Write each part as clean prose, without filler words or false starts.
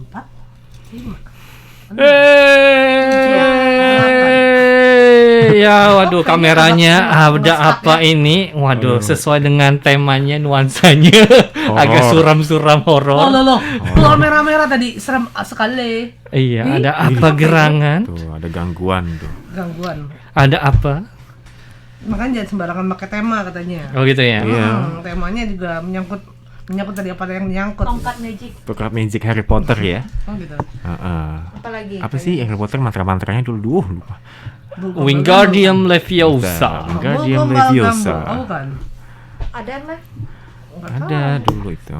4, 5. Ya, waduh, kameranya ada apa ini? Waduh, sesuai dengan temanya, nuansanya agak suram-suram horor. Loh. Keluar merah-merah tadi, serem sekali. Iya, ada apa gerangan? Tuh, ada gangguan tuh. Gangguan. Ada apa? Makanya jangan sembarangan pakai tema katanya. Oh gitu ya. Iya. Temanya juga menyangkut tadi apa yang nyangkut. Tongkat magic. Tongkat magic Harry Potter ya. Oh gitu. Apalagi? Apa sih Harry Potter mantra-mantranya dulu? Lupa. Wingardium Leviosa. Wingardium Leviosa. Oh bukan. Ada mah? Ada dulu itu.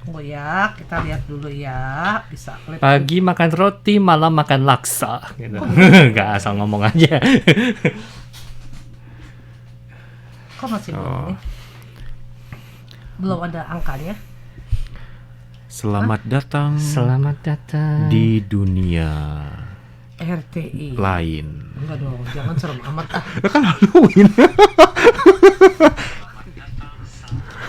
Tunggu ya, kita lihat dulu ya. Bisa klik. Pagi makan roti, malam makan laksa. Gitu. Gak asal ngomong aja. Kok masih belum nih? Belum ada angkanya. Selamat datang Selamat datang di dunia RTI. lain. Enggak dong, jangan serem amat ah. Kan Halloween.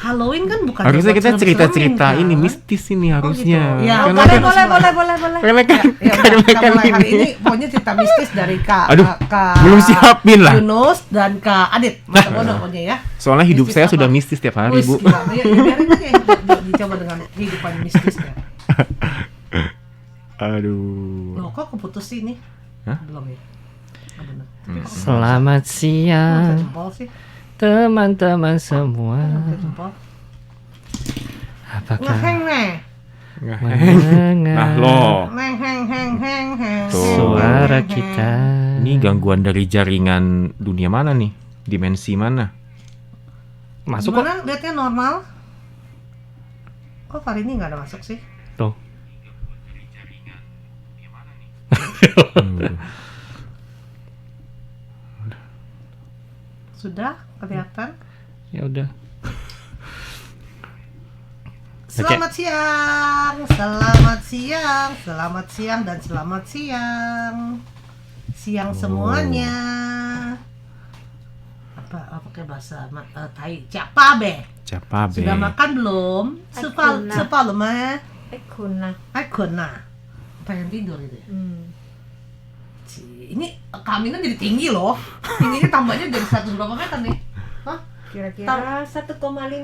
Halloween kan bukan. Harusnya kita cerita-cerita ini kan? mistis ini harusnya. gitu. Ya, Karena Boleh. Karena kan Ya, kita mulai hari ini pokoknya cerita mistis dari Kak belum siapin lah. Yunus dan Kak Adit. Masa bodoh pokoknya ya. Soalnya hidup Mistis saya apa? sudah mistis tiap hari, Wis, Bu. gila. Ya, biarin aja ya, dicoba dengan kehidupan mistisnya. Aduh. Loh, kok keputus sih ini? Hah? Belum ya? Oh, bener. Selamat Kok siang jempol sih? teman-teman semua. Jempol. Apakah Ngeheng nih. Nah lo, Neng heng. Tuh. suara kita? ini gangguan dari jaringan dunia mana nih? Dimensi mana? Masuk kok. Gimana lihatnya normal? Kok hari ini nggak ada masuk sih? Tuh. Sudah kelihatan? Ya udah. Selamat siang dan selamat siang. Siang semuanya. Apa pakai bahasa Thai? Siapa be? Siapa be? Sudah makan belum? Aikuna. Sepal mah. Ekuna. Aikuna. Pengen tidur gitu ya. Ini kaminya jadi tinggi loh. Tingginya tambahnya jadi 100 berapa meter nih? Hah? Kira-kira 1,5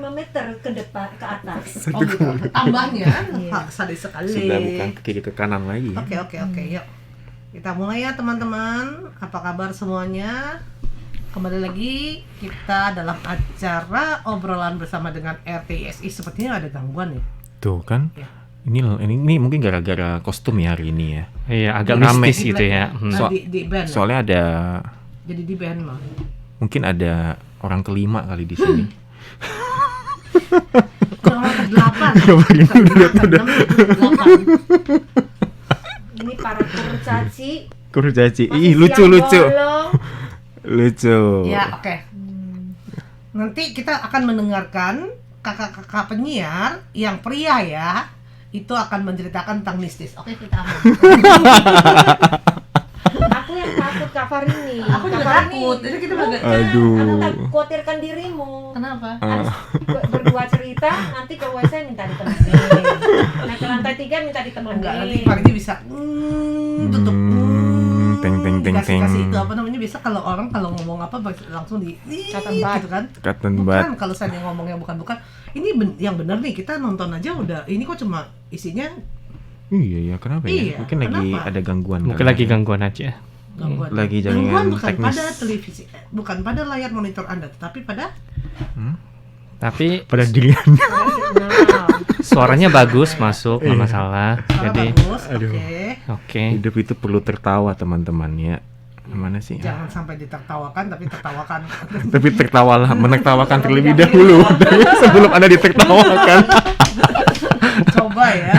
meter ke depan ke atas. Oh gitu. Tambahnya Iya. sadis sekali. Sudah bukan ke kiri ke kanan lagi. Oke, yuk. Kita mulai ya teman-teman. Apa kabar semuanya? Kembali lagi kita dalam acara obrolan bersama dengan RTSI. Sepertinya ada gangguan nih. Tuh kan? Ya. Ini mungkin gara-gara kostum ya hari ini ya. Iya, agak Rame. mistis gitu ya. So- Di band. Ya? Soalnya ada Jadi di band mah. mungkin ada orang kelima kali di sini. Orang ke-8. Udah. Ini para kurcaci. Kurcaci. Masih Ih, lucu. siang bolong. Lucu. Ya, oke. Nanti kita akan mendengarkan kakak-kakak penyiar yang pria ya. Itu akan menceritakan tentang mistis. Oke, kita aman. Aku yang takut Kak Farini. Aku juga Kak Farini. takut. Jadi kita belajar. Aduh. Kamu tak khawatirkan dirimu. Kenapa? Harus berdua cerita, nanti ke WC minta ditemenin. Nah ke lantai 3 minta ditemenin. Enggak, nanti Faridi bisa tutup. Kasih itu apa namanya, biasa kalau orang kalau ngomong apa langsung di Catat banget. gitu kan. Katen Bukan bat. kalau saya ngomongnya bukan. Ini yang benar nih, kita nonton aja udah. Ini kok cuma isinya Iya, kenapa ya? Iya, Mungkin lagi kenapa? ada gangguan. Mungkin kali lagi ya. gangguan aja. gangguan. Lagi jaringan Gangguan bukan teknis. pada televisi, bukan pada layar monitor Anda, tetapi pada Tapi Pada diri Anda. Nah, suaranya bagus masuk, nggak masalah. suara Jadi bagus. aduh. oke. Hidup itu perlu tertawa, teman-teman ya. Mana sih? Jangan sampai ditertawakan, tapi tertawakan. Tapi tertawalah, menertawakan terlebih dahulu sebelum Anda ditertawakan. Coba ya.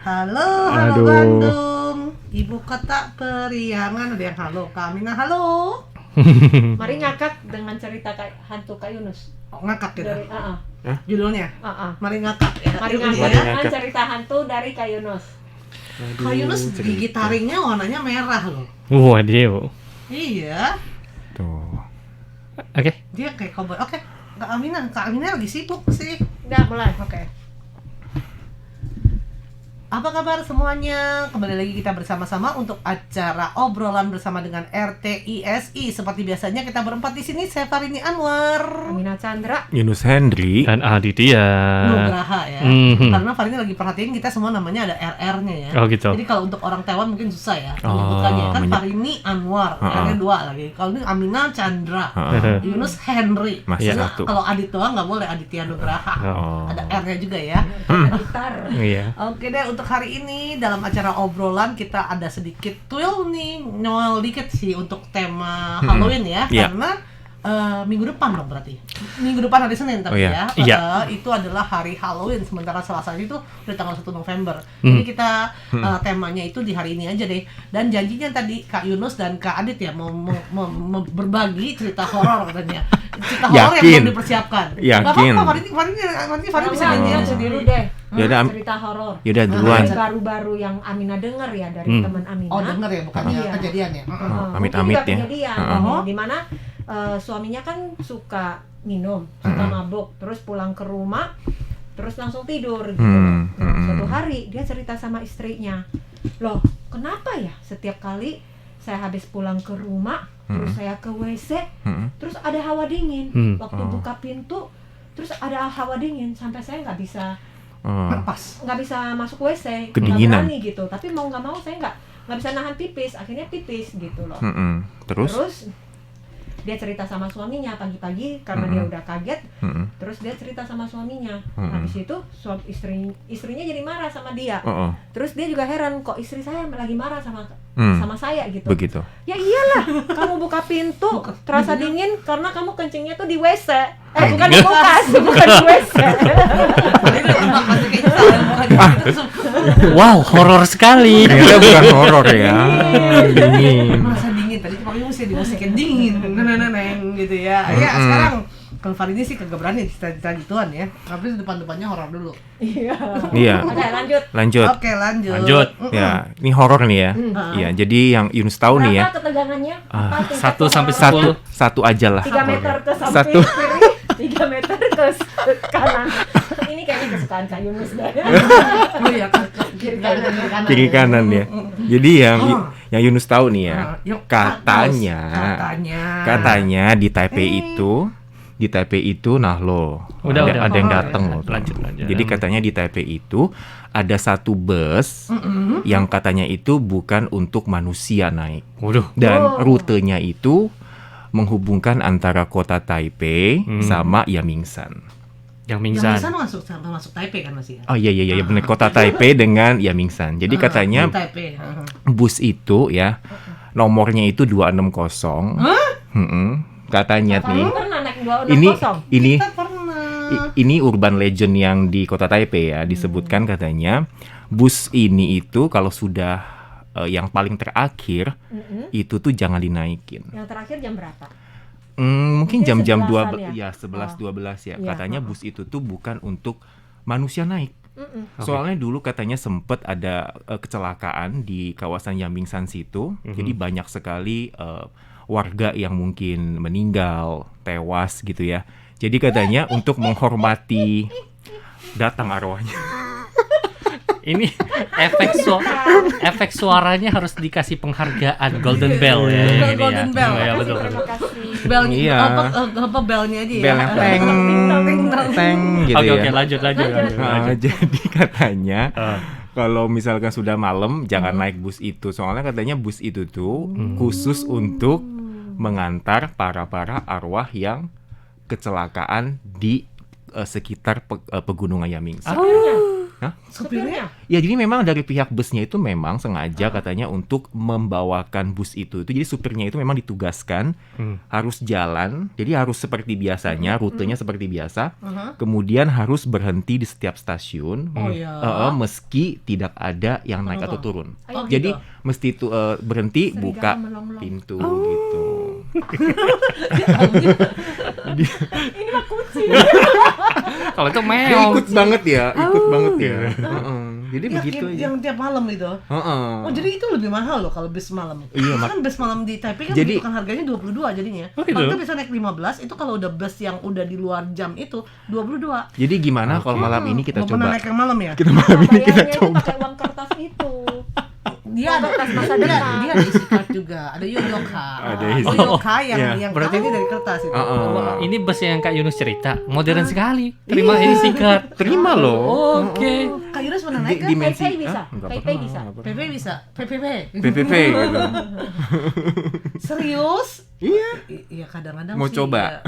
Halo Aduh. Bandung, ibu kota periangan. Ada yang halo, Kamina halo. mari ngakak dengan cerita hantu Kak Yunus. Oh, ngakak gitu. Dari Judulnya, Mari ngakak ya. Mari Judulnya ngakak ya. dengan ngakak. cerita hantu dari Kak Yunus. Kak Yunus gigi taringnya warnanya merah loh. Waduh. Iya, Tuh. Oke. dia kayak cowboy. Oke, Kak Amina lagi sibuk sih. Udah mulai. Oke. Apa kabar semuanya? Kembali lagi kita bersama-sama untuk acara obrolan bersama dengan RTISI. Seperti biasanya kita berempat di sini. Saya Farini Anwar, Amina Chandra. Yunus Hendri. Dan Aditya. Nugraha ya. Mhm. Karena Farini lagi perhatiin kita semua namanya ada RR-nya ya. Oh gitu. Jadi kalau untuk orang Taiwan mungkin susah ya Oh, menyebutkannya. Kan menye- Farini Anwar, R-nya 2 lagi. Kalau ini Amina Chandra, Yunus Henry. Masih Karena satu. kalau Adit doang nggak boleh, Aditya Nugraha. Oh. Ada R-nya juga ya. Gitar. Iya. Oke deh, untuk hari ini dalam acara obrolan kita ada sedikit tuil nih, nyol dikit sih untuk tema Halloween ya, Iya. karena minggu depan dong berarti. Minggu depan hari Senin tapi Oh, iya. ya. Iya. Itu adalah hari Halloween, sementara Selasa itu udah tanggal 1 November. Hmm. Jadi kita temanya itu di hari ini aja deh. Dan janjinya tadi Kak Yunus dan Kak Adit ya mau berbagi cerita horor katanya. Cerita horor yang Yakin. belum dipersiapkan. Yakin. Gak apa-apa, Farini bisa Jangan, janjian jangan sendiri. dulu deh. Ya udah, Cerita horor. Yaudah duluan. Yang baru-baru yang Amina denger ya dari teman Amina. Oh denger ya, bukannya Iya. kejadian ya? Amit-amit Mungkin juga ya. kejadian, di mana suaminya kan suka minum, suka mabuk, terus pulang ke rumah, terus langsung tidur gitu. Suatu hari dia cerita sama istrinya, loh kenapa ya setiap kali saya habis pulang ke rumah, terus saya ke WC, terus ada hawa dingin, waktu buka pintu, terus ada hawa dingin sampai saya nggak bisa Lepas. masuk WC, nggak Kedinginan. berani gitu. Tapi mau nggak mau saya nggak bisa nahan pipis, akhirnya pipis gitu loh. Terus? Dia cerita sama suaminya pagi-pagi karena dia udah kaget. Terus dia cerita sama suaminya. Habis itu istrinya jadi marah sama dia. Terus dia juga heran kok istri saya lagi marah sama saya gitu. Begitu. Ya iyalah, kamu buka pintu terasa dingin karena kamu kencingnya tuh di WC. Bukan di kulkas, bukan di WC. Wow, horor sekali. Ternyata bukan horor ya. Dingin. Merasa dingin, tadi pokoknya mesti dimusikin dingin, neneng gitu ya. Ya sekarang kalau Farini sih kagak berani cerita gituan ya. Tapi depan-depannya horor dulu. Iya. Iya. Oke, lanjut. Lanjut. Oke lanjut. Lanjut. Ya, ini horor nih ya. Iya, jadi yang Yunus tahu nih ya. Berapa ketegangannya? Apa tingkat 1 sampai kehorornya? 10. Satu aja lah. 3 meter ke samping Satu. kiri, 3 meter ke kanan. Ini kayaknya kesukaan Kak Yunus dah. Oh iya, Kiri kanan. Kiri kanan ya. Jadi yang Yunus tahu nih ya. Yuk, Katanya di Taipei itu nah lo Udah. ada yang datang loh. Lanjut. Jadi katanya di Taipei itu ada satu bus yang katanya itu bukan untuk manusia naik Waduh. dan rutenya itu menghubungkan antara kota Taipei sama Yamingsan. Yang Yang pingsan. masuk Taipei kan masih ya? Oh iya benar, kota Taipei dengan Yamingsan. Jadi katanya Di Taipei. bus itu ya nomornya itu 260. Katanya nih. Kamu pernah naik 260? Ini Kita pernah. ini urban legend yang di kota Taipei ya, disebutkan katanya bus ini itu kalau sudah yang paling terakhir itu tuh jangan dinaikin. Yang terakhir jam berapa? Mungkin Mungkin jam-jam 11-an 12 ya, 11-12 ya. Iya, Katanya bus itu tuh bukan untuk manusia naik. Soalnya dulu katanya sempet ada kecelakaan di kawasan Yamingsan situ. Jadi banyak sekali warga yang mungkin meninggal, tewas gitu ya. Jadi katanya untuk menghormati datang arwahnya. Ini efek suaranya harus dikasih penghargaan Golden Bell ya. Yang ini Golden ya. Bell. Iya, betul. Terima kasih. Belnya Iya. apa belnya aja ya? Bel yang teng gitu Oke, ya. lanjut. Nah, jadi katanya Ah. kalau misalkan sudah malam jangan naik bus itu. Soalnya katanya bus itu tuh khusus untuk mengantar para arwah yang kecelakaan di sekitar pegunungan Yamingsan. Supirnya? Ya jadi memang dari pihak busnya itu memang sengaja katanya untuk membawakan bus itu. Jadi supirnya itu memang ditugaskan harus jalan. Jadi harus seperti biasanya, rutenya seperti biasa. Kemudian harus berhenti di setiap stasiun. Oh iya. Meski tidak ada yang naik atau turun. Oh, Jadi gitu. mesti itu berhenti, Serigala buka melong-melong. pintu gitu. Ini mah kucing. Kalau itu Dia meong. ikut banget ya, ikut banget ya. Heeh. Jadi begitu aja. Yang tiap malam itu. Heeh. Oh, jadi itu lebih mahal loh kalau bis malam. Iya, Kan bis malam di Taipei kan Jadi- begitu kan harganya 22 jadinya. Oh, gitu? Kalau bisa naik 15, itu kalau udah bus yang udah di luar jam itu 22. Jadi gimana kalau malam ini kita Mau pernah coba? naik yang malam ya? Kita malam ini kita Bayarnya itu coba. pakai uang kertas itu. Dia ada Kertas masa dia, depan. dia ada isi card juga, ada yoyoka. Ada isi. Yoyoka yang Iya. yang Berarti- berarti dari kertas itu. Heeh. Ini bus yang Kak Yunus cerita, modern sekali. Terima ini sikat. Terima loh. Oke. Kak Yunus pernah Di naik kan? dimensi Taipei bisa. Hah? Nggak Taipei pernah, bisa. nggak pernah. PP bisa, PPP. PPP gitu. Serius? Iya. Iya kadang-kadang Mau sih, coba?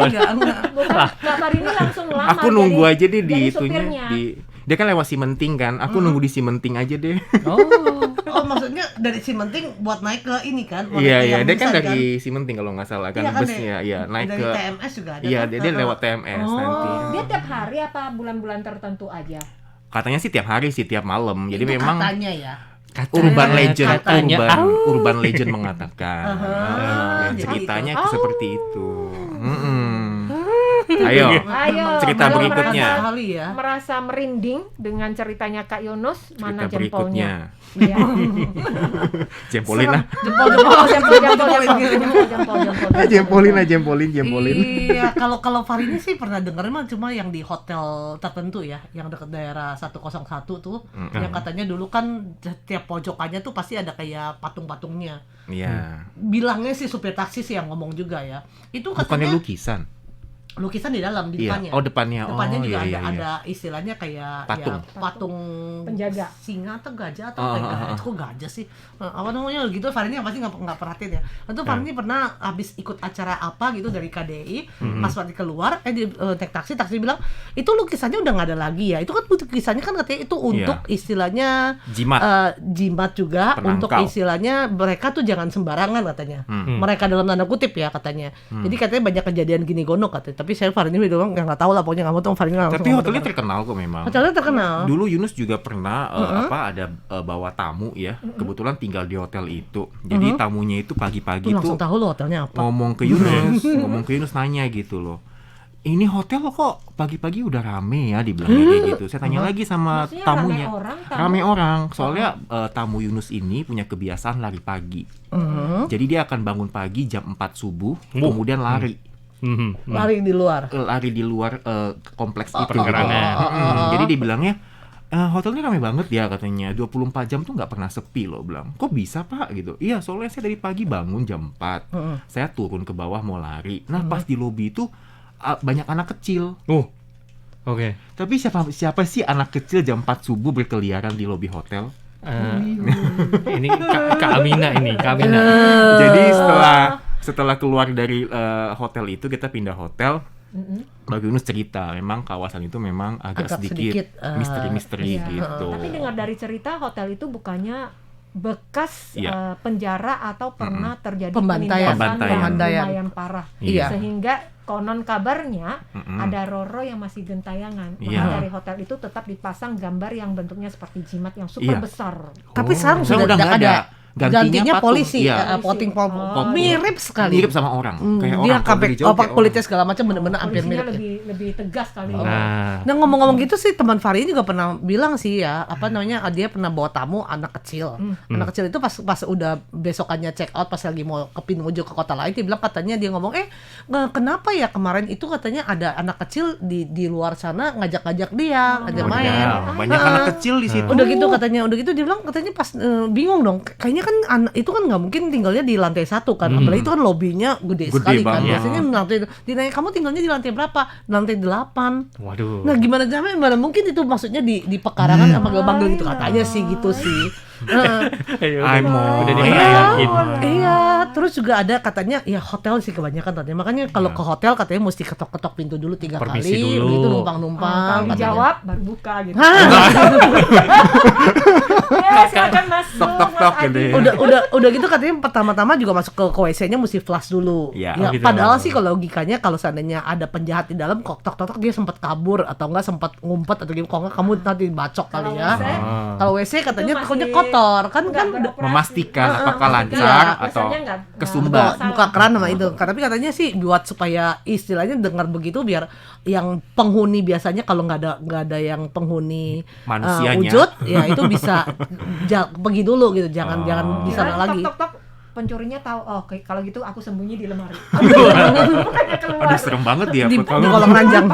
ya. Enggak. Bukan, Kak Farini langsung lamar. Aku nunggu jadi- aja deh di jadi itunya supirnya. di dia kan lewat Simenting kan. Aku nunggu di Simenting aja deh. Oh. Oh, maksudnya dari Cimenting buat naik ke ini kan? Buat Iya naik ke iya, yang dia kan Busan, dari Simenting kalau nggak salah kan Iya kan, busnya. Iya, naik dari ke TMS juga ada. Iya, kan? dia lewat TMS Oh. nanti. Dia tiap hari apa bulan-bulan tertentu aja? Katanya sih tiap hari sih, tiap malam. Jadi Itu memang katanya ya. urban legend, katanya. urban legend mengatakan. jadi Ceritanya itu. seperti itu. Ayo. Ayo. Cerita kalau berikutnya. merasa- Kali ya. Merasa merinding dengan ceritanya Kak Yunus, mana Cerita jempolnya? berikutnya. Iya. Jempolin lah. Jempol-jempol. Jempolin. Iya, kalau Farini sih pernah denger mah cuma yang di hotel tertentu ya, yang dekat daerah 101 tuh, yang katanya dulu kan tiap pojokannya tuh pasti ada kayak patung-patungnya. Iya. Bilangnya sih supir taksi sih yang ngomong juga ya. Itu Bukannya katanya lukisan. lukisan di dalam, di Iya. depannya. Oh, depannya. Depannya Oh, juga iya, iya, iya. ada istilahnya kayak Patung. ya, patung Penjaga. singa atau gajah atau Oh, kayak oh, oh. kok gajah sih, apa namanya gitu. Farini pasti nggak perhatiin ya. Itu Farini pernah habis ikut acara apa gitu dari KDI, pas waktu keluar naik taksi bilang itu lukisannya udah nggak ada lagi ya. Itu kan lukisannya kan katanya itu untuk istilahnya Jimat. jimat juga, Penangkal. untuk istilahnya mereka tuh jangan sembarangan katanya. Mereka dalam tanda kutip ya katanya. Jadi katanya banyak kejadian gini gonok katanya. Tapi saya Farini bilang nggak tahu lah, pokoknya nggak mau tahu Farini langsung Tapi ngomong hotelnya gitu. terkenal kok memang. Hotelnya terkenal. Dulu Yunus juga pernah ada bawa tamu ya. Kebetulan tinggal di hotel itu. Jadi tamunya itu pagi-pagi Lu langsung tuh tahu lo hotelnya apa. ngomong ke Yunus nanya gitu loh. Ini hotel kok pagi-pagi udah rame ya, dibilangnya kayak gitu. Saya tanya lagi sama Maksudnya tamunya. rame orang, tamu? Rame orang. Soalnya tamu Yunus ini punya kebiasaan lari pagi. Jadi dia akan bangun pagi jam 4 subuh, kemudian lari. Lari di luar. Lari di luar kompleks itu. Pengerangan. Jadi dibilangnya hotelnya ramai banget ya katanya, 24 jam tuh nggak pernah sepi loh. Bilang, kok bisa pak gitu? Iya soalnya saya dari pagi bangun jam 4, saya turun ke bawah mau lari. Nah pas di lobi itu banyak anak kecil. Oke. Tapi siapa sih anak kecil jam 4 subuh berkeliaran di lobi hotel? Ini Kak Amina ini, Kak Amina. Jadi setelah keluar dari hotel itu kita pindah hotel. Bagi Yunus cerita, memang kawasan itu memang agak sedikit misteri-misteri Iya. gitu. Tapi dengar dari cerita hotel itu bukannya bekas Iya. penjara atau pernah terjadi Pembantaian. penindasan yang Pembantaian. lumayan parah. Iya. Sehingga konon kabarnya ada Roro yang masih gentayangan. Iya. Maka dari hotel itu tetap dipasang gambar yang bentuknya seperti jimat yang super Iya. besar. Tapi sekarang Sekarang sudah udah nggak ada. Gantinya Gantinya patung. polisi, Iya. mirip sekali. Mirip sama orang, kayak Dia orang. Kalau sampai dari jauh kayak kulitnya orang. segala macam bener-bener hampir Polisinya mirip. lebih tegas kali. Nah, Nah ngomong-ngomong gitu sih, teman Farini juga pernah bilang sih ya, apa namanya, dia pernah bawa tamu anak kecil. Anak kecil itu pas udah besokannya check out, pas lagi mau menuju ke kota lain, dia bilang katanya dia ngomong, kenapa ya kemarin itu katanya ada anak kecil di luar sana ngajak-ngajak dia, ngajak main. Wadidaw, banyak anak kecil di situ. Udah gitu dia bilang katanya pas bingung dong, kayaknya kan anak itu kan nggak mungkin tinggalnya di lantai 1 kan, apalagi itu kan lobbynya gede sekali kan, banget. biasanya dinanya kamu tinggalnya di lantai berapa, lantai 8. waduh. Nah gimana caranya, mana mungkin itu maksudnya di pekarangan sama gerbang gitu katanya sih gitu sih. I'm udah on. dimerayakin. Iya, terus juga ada katanya ya hotel sih kebanyakan katanya, makanya kalau ke hotel katanya mesti ketok-ketok pintu dulu 3 Permisi kali, dulu. gitu numpang-numpang. Kalau katanya. dijawab baru buka gitu. silakan masuk. Tok Mas gitu Adi. ya. Udah gitu katanya pertama-tama juga masuk ke WC-nya mesti flush dulu. Ya, Ya, gitu. padahal sih kalau logikanya kalau seandainya ada penjahat di dalam kok tok dia sempat kabur atau enggak sempat ngumpet atau gitu, kok enggak kamu nanti bacok kali Kalau ya. WC, Kalau WC katanya itu pokoknya masih kotor kan nggak kan beroperasi. Memastikan apakah Iya. lancar atau Biasanya nggak kesumbat. masalah. buka keran sama itu. Tapi katanya sih buat supaya istilahnya dengar begitu biar yang penghuni biasanya kalau nggak ada yang penghuni Manusianya. wujud ya itu bisa pergi dulu gitu. Jangan di sana Kirain lagi. tok, pencurinya tahu. Oh, kalau gitu aku sembunyi di lemari. Bukannya keluar. Aduh serem banget dia. Di Kalau kolam ranjang.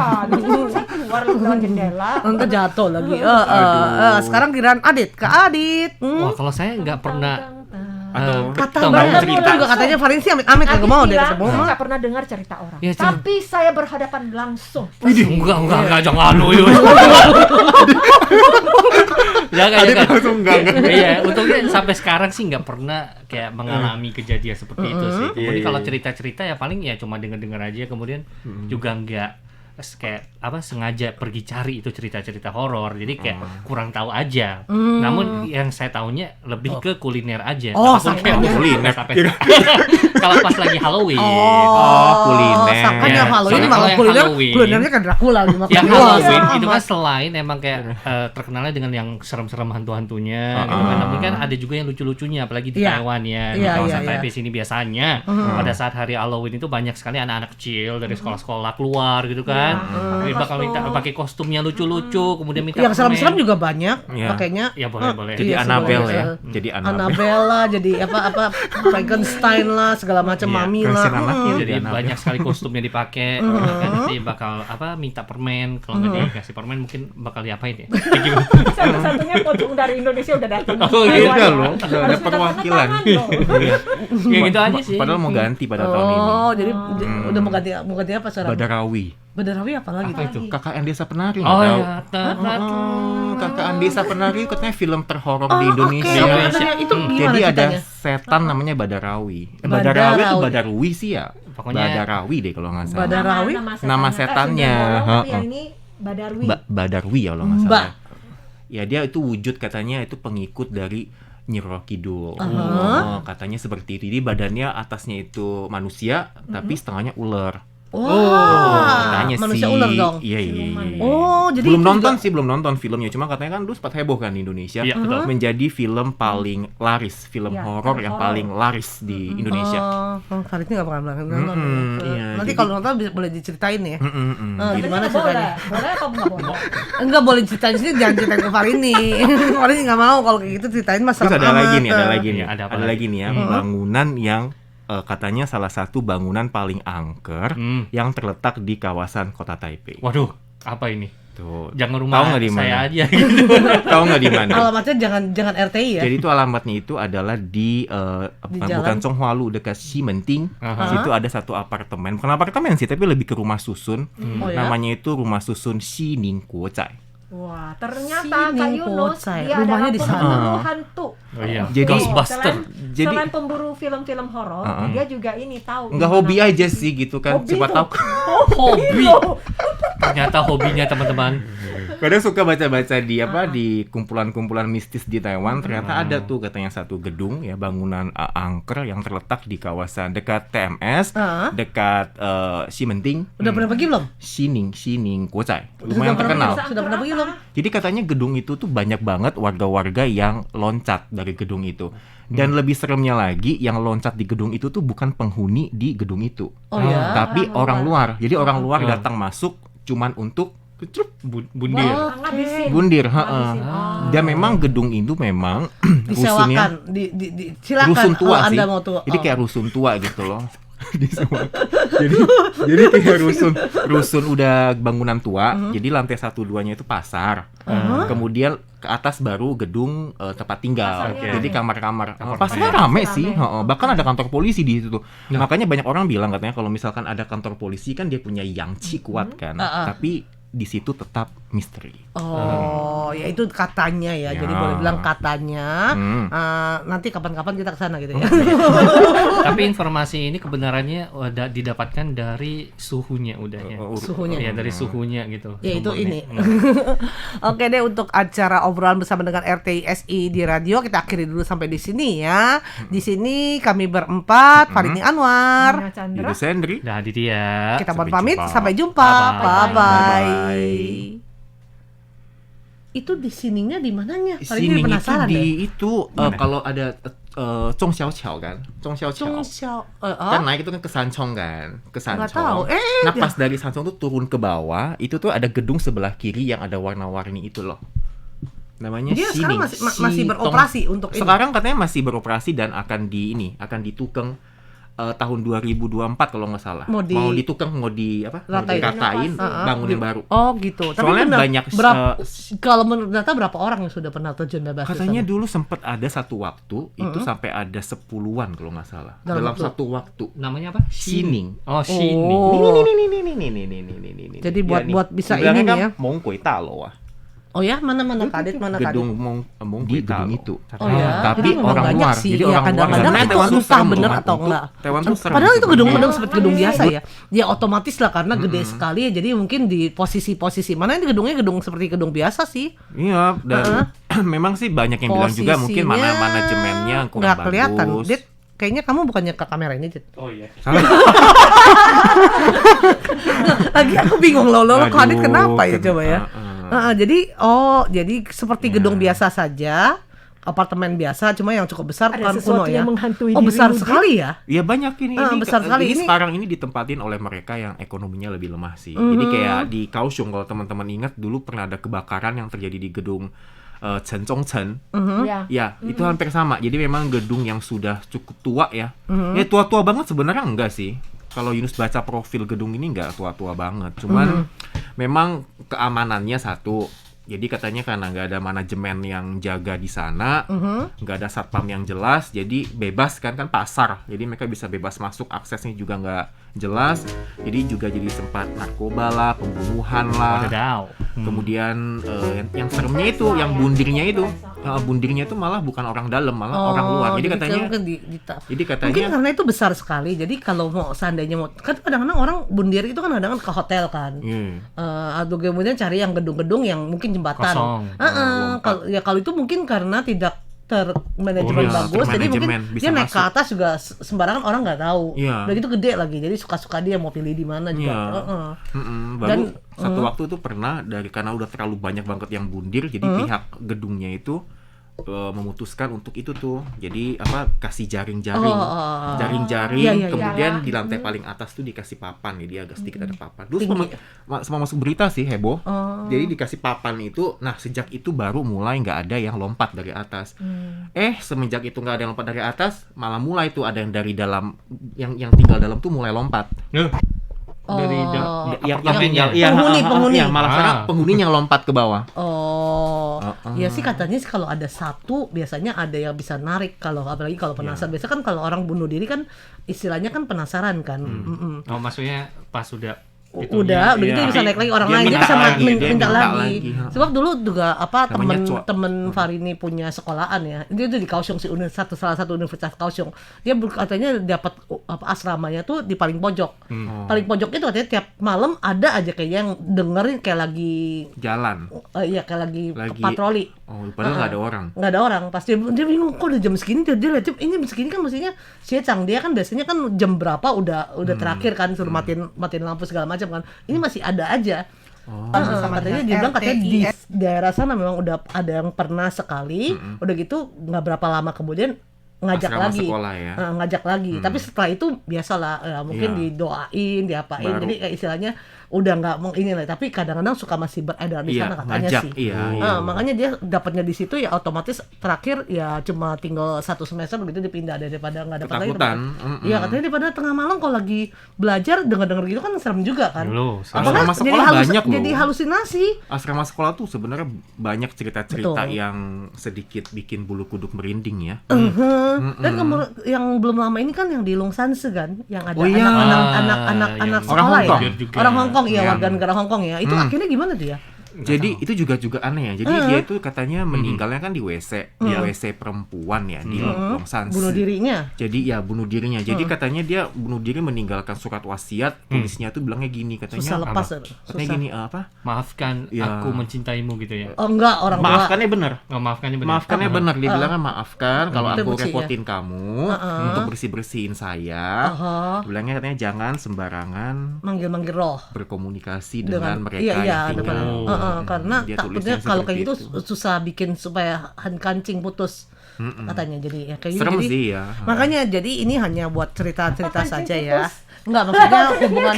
Saya keluar lewat jendela. Entar jatuh lagi. Sekarang giliran Adit, ke Adit. Wah, kalau saya nggak pernah Kata tahu banget cerita. juga katanya Farinsi amit-amit Adit kagak mau deh bilang, ketemu. saya nggak pernah dengar cerita orang. Ya, Tapi saya berhadapan langsung. Enggak, jangan lu. Jangan. langsung enggak. Iya, untungnya sampai sekarang sih nggak pernah kayak mengalami kejadian seperti itu sih. Kemudian Iya, kalau iya. cerita-cerita ya paling ya cuma dengar-dengar aja, kemudian juga nggak kayak apa sengaja pergi cari itu cerita-cerita horor, jadi kayak kurang tahu aja. Namun yang saya tahunya lebih ke kuliner aja. Oh, Apapun sangkanya. kayak Kuliner. kalau pas lagi Halloween. Oh, kuliner. Sangkanya Ya, Halloween soalnya malah kalau kuliner, Halloween. kulinernya kan Dracula gitu. Yang Wah, Halloween sama. itu kan selain emang kayak terkenalnya dengan yang serem-serem hantu-hantunya gitu kan. Tapi kan ada juga yang lucu-lucunya apalagi di Iya. Taiwan ya. Di Iya, kawasan iya, Taipei sini biasanya pada saat hari Halloween itu banyak sekali anak-anak kecil dari sekolah-sekolah keluar gitu kan. Jadi bakal minta pakai kostum yang lucu-lucu, kemudian minta Yang serem-serem permen. juga banyak Iya. pakainya. Ya boleh. Jadi Iya, Annabelle boleh. ya. Jadi Annabelle. Annabelle lah, jadi apa Frankenstein lah, segala macam Iya, mami versi lah. anaknya Jadi Annabelle. banyak sekali kostumnya dipakai. Kan nanti bakal minta permen, kalau nggak dikasih permen mungkin bakal diapain ya? Kayak gimana? Satu-satunya pocong dari Indonesia udah datang. Oh, iya, udah loh, udah ada Harus minta perwakilan. tanda tangan loh. Iya. Ya gitu aja sih. Padahal mau ganti pada tahun ini. Oh, jadi udah mau ganti apa sekarang? Badarawi. Badarawi apa lagi? Apa itu? KKN Desa Penari. Oh nggak tahu? ya, KKN Desa Penari katanya film terhoror di Oke, Indonesia. katanya itu gimana Jadi ada ceritanya? setan namanya Badarawi. Badarawi. Badarawi itu Badarwi sih ya. Pokoknya- Badarawi deh kalau nggak salah. Badarawi? Nama setannya. Tapi yang ini Badarwi. Badarwi ya kalau nggak Mbak. salah. Ya dia itu wujud katanya itu pengikut dari Nyi Roro Kidul. Oh, katanya seperti itu. Jadi badannya atasnya itu manusia, tapi setengahnya ular. Katanya manusia sih. ular dong. Iya, iya, iya. Oh, jadi belum itu nonton juga- sih, belum nonton filmnya. Cuma katanya kan dulu sempat heboh kan di Indonesia. Iya, betul. Menjadi film paling laris, film Iya, horor film yang horor. paling laris di Indonesia. Farid ini nggak pernah nonton. iya, Nanti jadi- kalau nonton boleh diceritain ya. Tapi Gimana nggak boleh. ceritanya? Boleh apa nggak boleh? Enggak boleh ceritain sini, jangan ceritain ke Farid ini. Farid nggak mau kalau kayak gitu ceritain mas. Terus ada lagi nih, ada lagi nih, Iya, ada apa ada lagi lagi? nih ya, bangunan yang katanya salah satu bangunan paling angker yang terletak di kawasan kota Taipei. Waduh, apa ini? Tuh. Jangan Tahu rumah nggak di mana? saya aja gitu. Tahu nggak di mana? Alamatnya jangan RTI ya. Jadi itu alamatnya itu adalah di bukan jalan? Chonghualu dekat Ximenting. Aha. Situ ada satu apartemen, bukan apartemen sih, tapi lebih ke rumah susun. Oh, ya? Namanya itu rumah susun Xining Guozai. Wah, ternyata Si Kak Ningko Yunus Cai, dia rumahnya adalah di sana. pemburu hantu. Oh iya, Jadi- Ghostbuster. Jadi- Selain pemburu film-film horor, dia juga ini tahu. Enggak gimana- hobi aja sih gitu kan. Hobi Siapa tuh. tahu. Hobi. Ternyata hobinya teman-teman. Kadang suka baca-baca di di kumpulan-kumpulan mistis di Taiwan. Ternyata ada tuh katanya satu gedung ya, bangunan angker yang terletak di kawasan dekat TMS, dekat Ximenting. Udah pernah pergi belum? Xining Guozai. Sudah Lumayan pernah terkenal. pergi? Sudah pernah pergi belum? Jadi katanya gedung itu tuh banyak banget warga-warga yang loncat dari gedung itu. Dan lebih seremnya lagi, yang loncat di gedung itu tuh bukan penghuni di gedung itu. Oh ya. Tapi orang luar. Jadi orang luar datang masuk cuman untuk kecrup, Bundir. Ngabisin. bundir. Ngabisin. Dan memang gedung itu memang rusunnya Disewakan, silakan rusun tua kalau sih. Anda mau tua. Jadi kayak rusun tua gitu loh. Disewakan. jadi kayak rusun udah bangunan tua. Jadi lantai 1-2-nya itu pasar. Kemudian ke atas baru gedung tempat tinggal. Pasarnya. Jadi kamar-kamar. Apartemen. Pasarnya rame sih. Rame. Bahkan ada kantor polisi di situ tuh. Makanya banyak orang bilang katanya kalau misalkan ada kantor polisi kan dia punya yangci kuat kan. Tapi di situ tetap misteri. Oh, ya itu katanya ya. Jadi Ya. boleh bilang katanya. Nanti kapan-kapan kita ke sana gitu ya. Tapi informasi ini kebenarannya udah didapatkan dari suhunya udahnya. Suhunya. Ya dari suhunya gitu. Ya itu Sumbernya. ini. Oke deh, untuk acara obrolan bersama dengan RTSI di radio kita akhiri dulu sampai di sini ya. Di sini kami berempat, Farini Anwar. Nina Chandra. Yudha Sendri. Nah, Aditya. Kita mohon Sampai pamit, jumpa. sampai jumpa. Bye-bye. Bye-bye. Bye-bye. Itu di sininya di mananya? Paling Sini itu penasaran di deh. itu kalau ada Zhong Xiaoqiao kan, Zhong Xiaoqiao. Kan naik itu kan ke Sanchong kan, ke Nggak tahu. Sanchong. Nah pas dari Sanchong tuh turun ke bawah, itu tuh ada gedung sebelah kiri yang ada warna-warni itu loh. Namanya Dia sekarang Xining. masih beroperasi untuk ini. Sekarang katanya masih beroperasi dan akan ditukeng tahun 2024 kalau nggak salah. Mau ditukeng, mau Ratain. diratain, bangun yang baru. Oh gitu. Tapi Soalnya benar, banyak, kalau menurut data berapa orang yang sudah pernah terjun bebas? di Katanya sana? dulu sempat ada satu waktu itu sampai ada 10-an kalau nggak salah Dalam dalam waktu? satu waktu. Namanya apa? Xining. Oh, Xining. Oh. Nih. Jadi buat bisa Dibilangnya ini kan ya. Mongkui Talo ah. Oh ya, mana Kadit, mana Kadit? Gedung Mongkui Gedung Talo. itu. Oh ya, Tapi jadi memang orang banyak luar. sih. Jadi Ya, orang luar. kadang-kadang Karena itu Taiwan tuh entah serem bener loh, atau untuk- enggak. Taiwan tuh serem Padahal itu sebenarnya. gedung-gedung seperti gedung biasa ya. Ya otomatis lah karena gede sekali ya. Jadi mungkin di posisi-posisi mana ini gedungnya gedung seperti gedung biasa sih. Iya, dan memang sih banyak yang bilang juga mungkin Posisinya manajemennya kurang nggak bagus. kelihatan. Dit, kayaknya kamu bukannya ke kamera ini, Dit. Oh iya. Salah. Lagi aku bingung loh, Aduh, Kadit kenapa ya coba ya? Heeh. Jadi seperti gedung biasa saja, apartemen biasa, cuma yang cukup besar Ada bukan sesuatu kuno ya. yang menghantui Oh besar dirimu, sekali ya? Iya banyak ini. besar sekali. Ini- Sekarang ini ditempatin oleh mereka yang ekonominya lebih lemah sih. Jadi kayak di Kaohsiung kalau teman-teman ingat dulu pernah ada kebakaran yang terjadi di gedung Chencongchen. Ya. Ya, itu hampir sama. Jadi memang gedung yang sudah cukup tua ya. Ya tua-tua banget sebenarnya enggak sih. Kalau Yunus baca profil gedung ini enggak tua-tua banget. Cuman memang keamanannya satu. Jadi katanya karena nggak ada manajemen yang jaga di sana, nggak ada satpam yang jelas, jadi bebas kan pasar. Jadi mereka bisa bebas masuk, aksesnya juga nggak jelas. Jadi juga jadi tempat narkoba lah, pembunuhan lah. Wadaw. Kemudian yang seremnya itu, yang bundirnya itu malah bukan orang dalam, malah orang luar. Jadi katanya, mungkin jadi katanya, mungkin karena itu besar sekali. Jadi kalau mau seandainya mau, kan kadang-kadang orang bundir itu kan kadang-kadang ke hotel kan. Atau kemudian cari yang gedung-gedung yang mungkin jembatan. Kosong. Kalau itu mungkin karena tidak termanajemen Iya, bagus, jadi mungkin termanajemen, bisa dia naik ke masuk. atas juga sembarangan orang nggak tahu. Iya. Udah gitu gede lagi, jadi suka-suka dia mau pilih di mana juga. Iya. Baru satu waktu itu pernah karena udah terlalu banyak banget yang bundir, jadi pihak gedungnya itu memutuskan untuk itu tuh, jadi kasih jaring-jaring, Iya, iya, kemudian iya. di lantai paling atas tuh dikasih papan, jadi agak sedikit ada papan. Dulu semua masuk berita sih heboh, jadi dikasih papan itu. Nah sejak itu baru mulai nggak ada yang lompat dari atas. Semenjak itu nggak ada yang lompat dari atas, malah mulai tuh ada yang dari dalam, yang tinggal dalam tuh mulai lompat. Dari Yang Penghuni. malah sekarang penghuninya yang lompat ke bawah. Ya sih katanya sih kalau ada satu biasanya ada yang bisa narik, kalau apalagi kalau penasaran. Biasa kan kalau orang bunuh diri kan istilahnya kan penasaran kan. Oh, maksudnya pas udah Udah gitu bisa naik lagi orang Dia lain, dia minta bisa lagi, dia minta minta lagi. lagi. Sebab dulu juga Namanya Chua. temen Farini punya sekolahan ya, dia tuh di Kaohsiung sih, salah satu universitas Kaohsiung. Dia katanya dapat asramanya tuh di paling pojok. Paling pojok itu katanya tiap malam ada aja kayak yang dengerin kayak lagi Jalan. iya kayak lagi patroli. Oh, padahal nggak ada orang. Nggak ada orang, pasti dia bingung kok udah jam segini, dia lihat ini jam segini kan mestinya siang, dia kan biasanya kan jam berapa udah terakhir kan suruh matiin lampu segala macam kan, ini masih ada aja. Katanya dia bilang katanya di daerah sana memang udah ada yang pernah sekali, udah gitu nggak berapa lama kemudian ngajak Asrama lagi, sekolah ya. ngajak lagi. Tapi setelah itu biasalah mungkin Iya. didoain, diapain, Baru. jadi kayak istilahnya udah nggak mau ini lah. Tapi kadang-kadang suka masih beredar di sana katanya ngajak, sih. iya. Makanya dia dapatnya di situ ya otomatis terakhir ya cuma tinggal 1 semester begitu dipindah daripada nggak dapat lagi. Ketakutan. Iya katanya daripada tengah malam kalau lagi belajar dengar-dengar gitu kan serem juga kan. dulu. Asrama Apakah sekolah banyak loh. jadi halusinasi. Asrama sekolah tuh sebenarnya banyak cerita-cerita Betul. yang sedikit bikin bulu kuduk merinding ya. Dan yang belum lama ini kan yang di Longsanse kan, yang ada Oh, iya. anak-anak yang sekolah orang ya, Hongkong juga. orang Hongkong ya, Yang- warga negara Hongkong ya. Itu akhirnya gimana dia? Jadi itu juga aneh ya. Jadi dia itu katanya meninggalnya kan di WC, di WC perempuan ya di Longsanse. Bunuh dirinya. Jadi ya bunuh dirinya. Jadi katanya dia bunuh diri meninggalkan surat wasiat. Tulisnya tuh bilangnya gini katanya. Susah lepas. Katanya Susah. gini apa? Maafkan Ya. aku mencintaimu gitu ya. Oh enggak, orang tua. Maafkannya benar. Nggak maafkannya benar. Maafkannya benar. Dia bilangnya maafkan kalau Itu aku bersih, ya. repotin kamu untuk bersih-bersihin saya. Bilangnya katanya jangan sembarangan Manggil-manggil roh. berkomunikasi dengan mereka iya, yang depan. tinggal. Karena Dia takutnya tulisnya kalau kayak seperti gitu susah bikin supaya kancing putus katanya. Jadi ya kayak gitu. Serem Jadi sih ya. makanya jadi ini hanya buat cerita-cerita saja ya. Enggak, maksudnya hubungan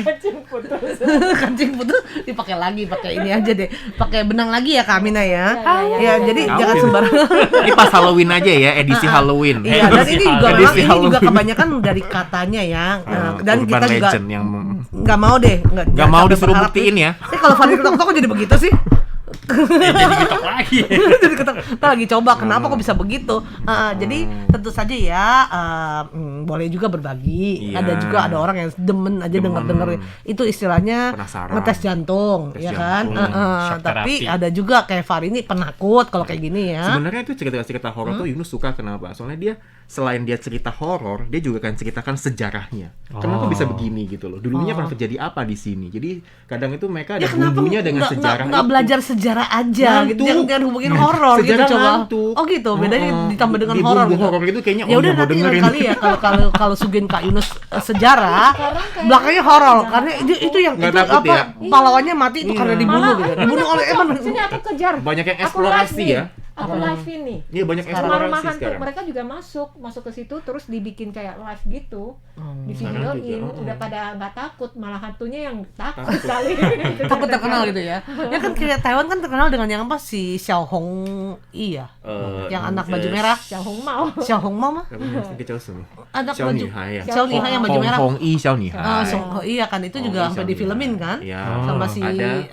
kancing putus dipakai lagi, pakai ini aja deh, pakai benang lagi ya Kamina ya. Ya, jadi Tahu. jangan sembarangan. Ini pas Halloween aja ya, edisi Halloween. Iya, dan ini juga Edisi memang ini juga Halloween. kebanyakan dari katanya ya. Dan Urban kita juga legend yang nggak mau deh, nggak jangan mau sampai disuruh berharap. buktiin ya. Kalau Fadil ketok-ketok kok jadi begitu sih? Jadi getok lagi. Jadi kita lagi coba kenapa kok bisa begitu. Jadi tentu saja ya boleh juga berbagi. Iya. Ada orang yang demen aja denger itu istilahnya Penasaran. ngetes jantung, Tes ya kan. jantung, shock Tapi terapi. ada juga kayak Farini penakut kalau kayak gini ya. Sebenarnya itu cerita-cerita horor tuh Yunus suka kenapa? Soalnya dia selain dia cerita horor, dia juga kan ceritakan sejarahnya. Kenapa bisa begini gitu loh. Dulunya pernah terjadi apa di sini. Jadi kadang itu mereka ada bumbunya dengan sejarah nggak itu. belajar sejarah aja gitu, Ngantuk. jangan hubungin horor gitu Sejarah coba. ngantuk. Oh gitu, bedanya ditambah dengan Di horor. bumbu gitu. horor itu kayaknya Ya udah mau nanti dengerin. kali ya kalau suguhin Kak Yunus sejarah, belakangnya horor karena itu yang Nggak itu takut apa ya? pahlawannya mati itu karena dibunuh gitu. Malah, Dibunuh oleh emang sini aku kejar. Banyak yang Aku eksplorasi live nih. ya. Aku live ini. Iya banyak Rumah-rumah eksplorasi hantu sekarang. mereka juga masuk ke situ terus dibikin kayak live gitu, di Sekarang videoin juga, udah pada nggak takut, malah hantunya yang takut kali. takut terkenal gitu ya. Ya kan kayak Taiwan kan terkenal dengan yang apa si Xiao Hong Yi ya. Yang anak baju merah. Xiao Hong Mao. Xiao Hong Mao mah? Anak Xiao baju Nihai ya. Xiao Nihai yang baju merah. Hong Yi Xiao Nihai. Iya kan itu juga sampai difilmin kan. Ya. Sama si Ada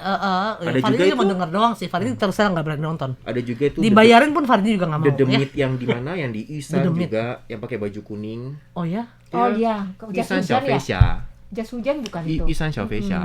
Farini juga cuma itu. denger doang sih. Farini terus terang nggak berani nonton. Ada juga itu Dibayarin pun Farini juga nggak mau. The Ya. Demit yang di mana? Yang di Isan The Demit. juga yang pakai baju kuning. Oh ya? Oh iya, jas Isan hujan ya. Xiaofeisha. Jas hujan bukan itu. Isan Xiaofeisha.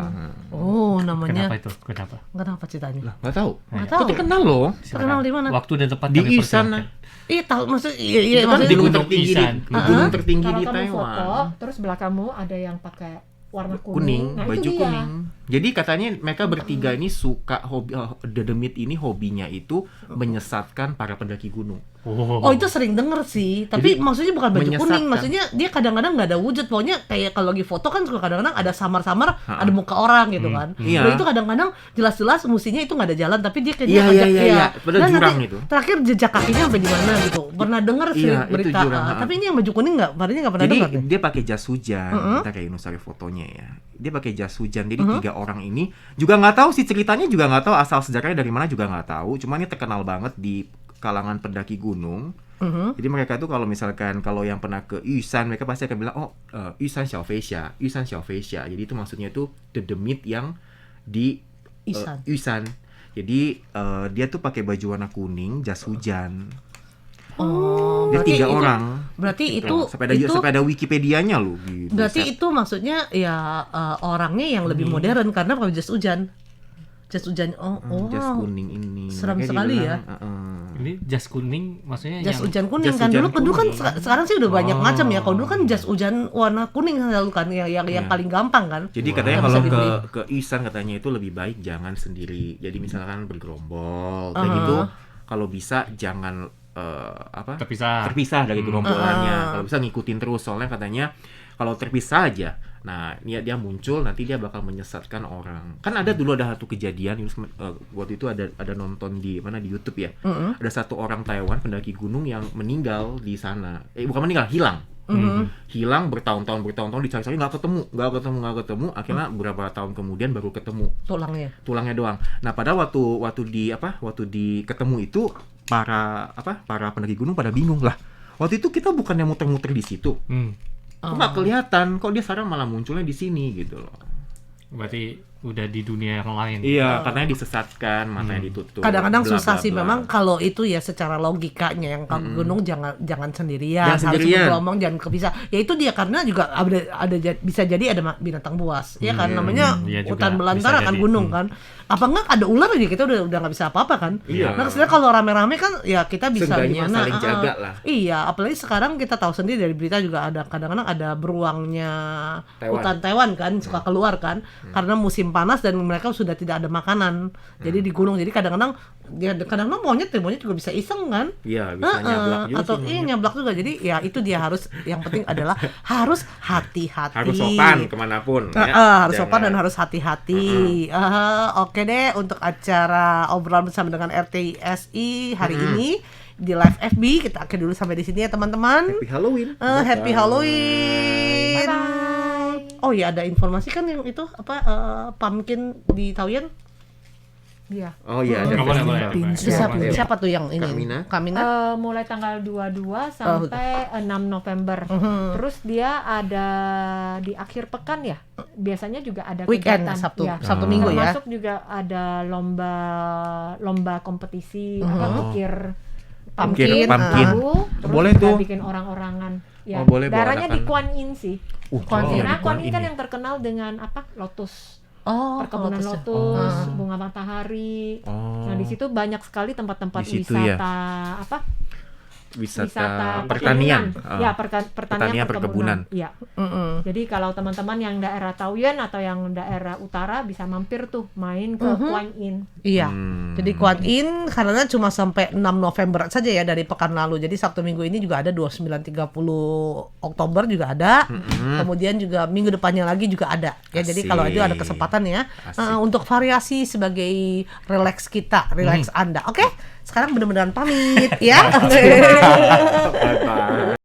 Oh namanya. Kenapa itu? Kenapa? Kenapa ceritanya? Lah, enggak tahu. Nggak Itu tahu. terkenal loh. Terkenal di mana? Waktu dan tempat Di kami Isan. persilakan. Iya tahu maksud iya Itu kan maksudnya gunung Gunung tertinggi di Isan. gunung tertinggi Kalau di kamu foto, Taiwan. terus belakangmu ada yang pakai warna Kuning, kuning. Nah, baju itu dia. kuning. Jadi katanya mereka bertiga ini suka hobi The Demit ini hobinya itu menyesatkan para pendaki gunung. Oh itu sering denger sih, tapi Jadi, maksudnya bukan baju menyesatkan. kuning, maksudnya dia kadang-kadang nggak ada wujud, pokoknya kayak kalau lagi foto kan suka kadang-kadang ada samar-samar, ada muka orang gitu kan. Iya. Udah itu kadang-kadang jelas-jelas musinya itu nggak ada jalan, tapi dia kayaknya Iya, ajak iya, dia. iya. Padahal Dan jurang nanti itu. Terakhir jejak kakinya sampai di mana gitu. Pernah denger sih Iya, itu berita, jurang, tapi ini yang baju kuning nggak, Farinya nggak pernah Jadi denger nih. dia pakai jas hujan. Kita kayak Yunus cari fotonya ya. Dia pakai jas hujan. Jadi tiga orang ini juga nggak tahu sih ceritanya, juga nggak tahu asal sejarahnya dari mana, juga nggak tahu. Cuman ini terkenal banget di kalangan pendaki gunung. Jadi mereka tuh kalau misalkan kalau yang pernah ke Yusan, mereka pasti akan bilang Yusan Xiaofeisha, Yusan Xiaofeisha. Jadi itu maksudnya itu The Demit yang di Isan. Yusan. Jadi dia tuh pakai baju warna kuning, jas hujan. Oh, Dia berarti tiga itu, orang. Berarti itu Sampai ada Wikipedianya loh. Gitu. berarti itu maksudnya ya orangnya yang lebih modern karena pakai jas hujan. Jas hujan. Oh, jas kuning ini. Seram Makanya sekali dibilang, Ini jas kuning maksudnya jas yang hujan kuning jas kan hujan dulu kan kuning. sekarang sih udah banyak Oh. macam ya. Kalau dulu kan jas hujan warna kuning selalu kan yang paling gampang kan. Jadi katanya Yang kalau bisa ke dibeli. Isan katanya itu lebih baik jangan sendiri. Jadi misalkan bergerombol kayak gitu, kalau bisa jangan terpisah dari gerombolannya. Kalau bisa ngikutin terus, soalnya katanya kalau terpisah aja, nah dia muncul nanti dia bakal menyesatkan orang. Kan dulu ada satu kejadian waktu itu ada nonton di mana di YouTube ya. Ada satu orang Taiwan pendaki gunung yang meninggal di sana. Bukan meninggal, hilang. Hilang bertahun-tahun dicari-cari nggak ketemu. Akhirnya beberapa tahun kemudian baru ketemu tulangnya doang. Nah pada waktu di ketemu itu para pendaki gunung pada bingung lah. Waktu itu kita bukan yang muter-muter di situ. Kok nggak kelihatan? Kok dia sekarang malah munculnya di sini gitu loh. Berarti udah di dunia yang lain. Iya, karena disesatkan, matanya ditutup. Kadang-kadang bla, susah bla, sih bla. memang kalau itu ya secara logikanya yang ke gunung jangan sendirian, Jangan harus sendirian. bergerombol, jangan kepisah. Ya itu dia karena juga bisa jadi ada binatang buas, ya kan namanya Iya juga, hutan belantara bisa kan jadi. gunung kan. Apa enggak ada ular aja kita udah nggak bisa apa-apa kan. Iya. Nah, sebenarnya kalau rame-rame kan ya kita bisa Seenggaknya gimana? saling jaga lah. Iya, apalagi sekarang kita tahu sendiri dari berita juga ada kadang-kadang ada beruangnya Taiwan. hutan Taiwan kan suka keluar kan karena musim panas dan mereka sudah tidak ada makanan. Jadi di gunung jadi kadang-kadang monyet juga bisa iseng kan. Iya, bisa nyablak juga atau sih, iya monyet. nyablak juga. Jadi ya itu dia harus yang penting adalah harus hati-hati. Harus sopan kemanapun. Harus sopan dan harus hati-hati. Oke deh untuk acara obrolan bersama dengan RTSI hari ini di live FB kita akhir dulu sampai di sini ya teman-teman. Happy Halloween. Happy Halloween. Bye-bye. Oh ya ada informasi kan yang itu apa pumpkin di Taoyuan? Iya. Oh iya, ada Boleh, festival. boleh. Siapa tuh yang ini? Kamina. Mulai tanggal 22 sampai 6 November. Terus dia ada di akhir pekan ya. Biasanya juga ada Weekend, kegiatan. Sabtu. Ya. Sabtu Minggu ya. Termasuk juga ada lomba kompetisi apa ukir Pumpkin. labu, terus Boleh juga tuh. bikin orang-orangan. Ya. Oh, boleh bawa Daerahnya di anak-anak. Kuan Yin sih. Kuan Yin. Karena Kuan Yin kan ini. yang terkenal dengan apa? Lotus. Oh, Perkebunan lotusnya. lotus, bunga matahari. Oh. Nah, di situ banyak sekali tempat-tempat Di situ wisata apa? Wisata pertanian. Ya, pertanian perkebunan. Iya. Jadi kalau teman-teman yang daerah Taoyuan atau yang daerah utara bisa mampir tuh main ke Kuan Yin. Iya. Jadi Kuan Yin karena cuma sampai 6 November saja ya dari pekan lalu. Jadi Sabtu Minggu ini juga ada 29-30 Oktober juga ada. Kemudian juga minggu depannya lagi juga ada. Ya jadi kalau itu ada kesempatan ya untuk variasi sebagai relax kita, relax Anda. Oke? Sekarang benar-benar pamit ya. Bye-bye.